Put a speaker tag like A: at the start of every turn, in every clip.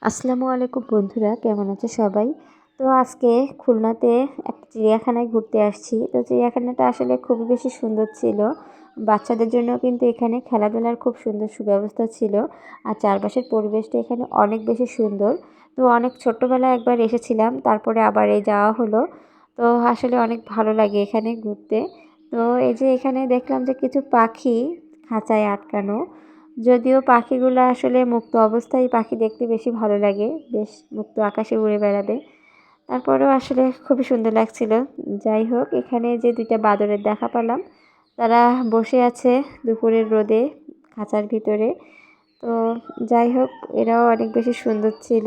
A: আসসালামু আলাইকুম বন্ধুরা, কেমন আছে সবাই? তো আজকে খুলনাতে একটা চিড়িয়াখানায় ঘুরতে আসছি। তো চিড়িয়াখানাটা আসলে খুবই বেশি সুন্দর ছিল। বাচ্চাদের জন্য কিন্তু এখানে খেলাধুলার খুব সুন্দর সুব্যবস্থা ছিল। আর চারপাশের পরিবেশটা এখানে অনেক বেশি সুন্দর। তো অনেক ছোট্টবেলায় একবার এসেছিলাম, তারপরে আবার এই যাওয়া হলো। তো আসলে অনেক ভালো লাগে এখানে ঘুরতে। তো এই যে এখানে দেখলাম যে কিছু পাখি খাঁচায় আটকানো। যদিও পাখিগুলো আসলে মুক্ত অবস্থায় পাখি দেখতে বেশি ভালো লাগে, বেশ মুক্ত আকাশে উড়ে বেড়াবে। তারপরেও আসলে খুবই সুন্দর লাগছিল। যাই হোক, এখানে যে দুইটা বাদরের দেখা পেলাম, তারা বসে আছে দুপুরের রোদে খাঁচার ভিতরে। তো যাই হোক, এরাও অনেক বেশি সুন্দর ছিল।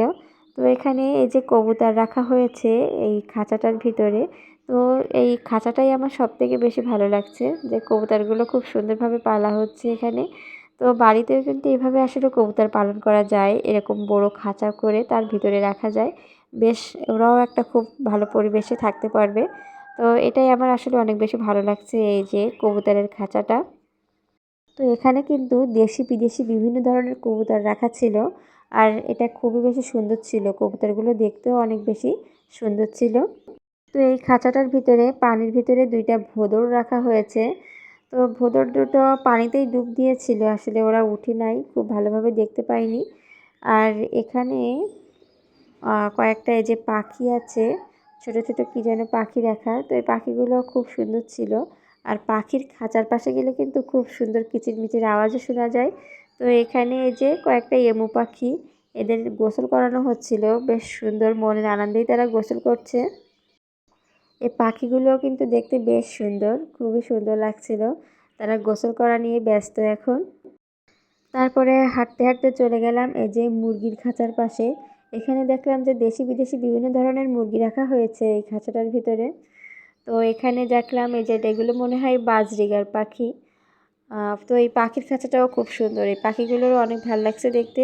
A: তো এখানে এই যে কবুতর রাখা হয়েছে এই খাঁচাটার ভিতরে। তো এই খাঁচাটাই আমার সবথেকে বেশি ভালো লাগছে, যে কবুতরগুলো খুব সুন্দরভাবে পালা হচ্ছে এখানে। তো বাড়িতেও কিন্তু এভাবে আসলে কবুতর পালন করা যায়, এরকম বড় খাঁচা করে তার ভিতরে রাখা যায়। বেশ, ওরাও একটা খুব ভালো পরিবেশে থাকতে পারবে। তো এটাই আমার আসলে অনেক বেশি ভালো লাগছে, এই যে কবুতরের খাঁচাটা। তো এখানে কিন্তু দেশি বিদেশি বিভিন্ন ধরনের কবুতর রাখা ছিল। আর এটা খুবই বেশি সুন্দর ছিল, কবুতরগুলো দেখতেও অনেক বেশি সুন্দর ছিল। তো এই খাঁচাটার ভিতরে পানির ভিতরে দুইটা ভোঁদড় রাখা হয়েছে। তো ভোঁদড় দুটো পানিতেই ডুব দিয়েছিল, আসলে ওরা উঠে নাই, খুব ভালোভাবে দেখতে পাইনি। আর এখানে কয়েকটা এই যে পাখি আছে, ছোট ছোট কী যেন পাখি রাখা। তো এই পাখিগুলো খুব সুন্দর ছিল। আর পাখির খাঁচার পাশে গেলে কিন্তু খুব সুন্দর কিচিরমিচির আওয়াজও শোনা যায়। তো এখানে এই যে কয়েকটা এমু পাখি, এদের গোসল করানো হচ্ছিল, বেশ সুন্দর, মনের আনন্দেই তারা গোসল করছে। এই পাখিগুলোও কিন্তু দেখতে বেশ সুন্দর, খুবই সুন্দর লাগছিল। তারা গোসল করা নিয়ে ব্যস্ত এখন। তারপরে হাঁটতে হাঁটতে চলে গেলাম এই যে মুরগির খাঁচার পাশে। এখানে দেখলাম যে দেশি বিদেশি বিভিন্ন ধরনের মুরগি রাখা হয়েছে এই খাঁচাটার ভিতরে। তো এখানে দেখলাম এই যে এগুলো মনে হয় বাজরিগার পাখি। তো এই পাখির খাঁচাটাও খুব সুন্দর, এই পাখিগুলোরও অনেক ভালো লাগছে দেখতে।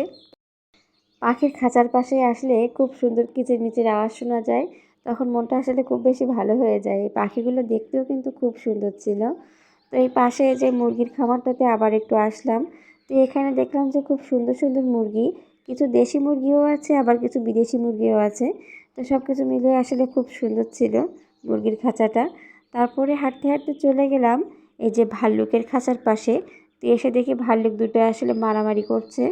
A: পাখির খাঁচার পাশে আসলে খুব সুন্দর কিচিরমিচির আওয়াজ শোনা যায়, তখন মনটা আসলে খুব বেশি ভালো হয়ে যায়। এই পাখিগুলো দেখতেও কিন্তু খুব সুন্দর ছিল। তো এই পাশে যে মুরগির খামারটাতে আবার একটু আসলাম। তো এখানে দেখলাম যে খুব সুন্দর সুন্দর মুরগি, কিছু দেশি মুরগিও আছে, আবার কিছু বিদেশি মুরগিও আছে। তো সব কিছু মিলিয়ে আসলে খুব সুন্দর ছিল মুরগির খাঁচাটা। তারপরে হাঁটতে হাঁটতে চলে গেলাম এই যে ভাল্লুকের খাঁচার পাশে। তো এসে দেখি ভাল্লুক দুটো আসলে মারামারি করছে।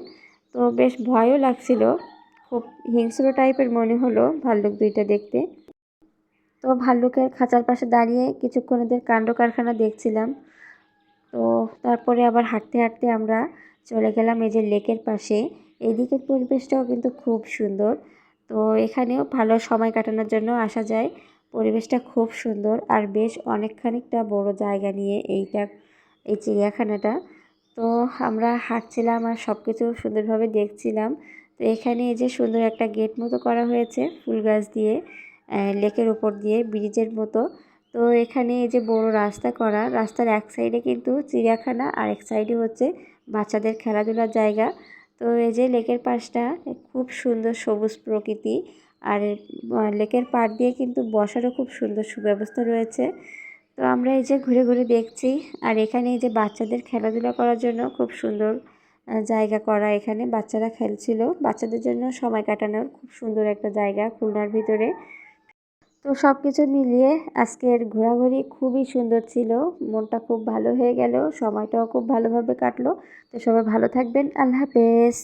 A: তো বেশ ভয়ও লাগছিল, খুব হিংস্র টাইপের মনে হলো ভাল্লুক দুইটা দেখতে। তো ভাল্লুকের খাঁচার পাশে দাঁড়িয়ে কিছুক্ষণ এদের কাণ্ড কারখানা দেখছিলাম। তো তারপরে আবার হাঁটতে হাঁটতে আমরা চলে গেলাম এই যে লেকের পাশে। এই দিকের পরিবেশটাও কিন্তু খুব সুন্দর। তো এখানেও ভালো সময় কাটানোর জন্য আসা যায়। পরিবেশটা খুব সুন্দর আর বেশ অনেকখানিকটা বড় জায়গা নিয়ে এই চিড়িয়াখানাটা। তো আমরা হাঁটছিলাম আর সব কিছু সুন্দরভাবে দেখছিলাম। তো এখানে এই যে সুন্দর একটা গেট মতো করা হয়েছে ফুল গাছ দিয়ে, লেকের উপর দিয়ে ব্রিজের মতো। তো এখানে এই যে বড় রাস্তা করা, রাস্তার এক সাইডে কিন্তু চিড়িয়াখানা আর এক সাইডে হচ্ছে বাচ্চাদের খেলাধুলার জায়গা। তো এই যে লেকের পাশটা খুব সুন্দর সবুজ প্রকৃতি। আর লেকের পাড় দিয়ে কিন্তু বসারও খুব সুন্দর সুব্যবস্থা রয়েছে। তো আমরা এই যে ঘুরে ঘুরে দেখছি। আর এখানে এই যে বাচ্চাদের খেলাধুলা করার জন্য খুব সুন্দর জায়গা করা, এখানে বাচ্চারা খেলছিল, বাচ্চাদের জন্য সময় কাটানোর খুব সুন্দর একটা জায়গা খুলনার ভিতরে। তো সব কিছু মিলিয়ে আজকের ঘোরাঘুরি খুবই সুন্দর ছিল, মনটা খুব ভালো হয়ে গেল, সময়টাও খুব ভালোভাবে কাটলো। তো সবাই ভালো থাকবেন, আল্লাহ হাফেজ।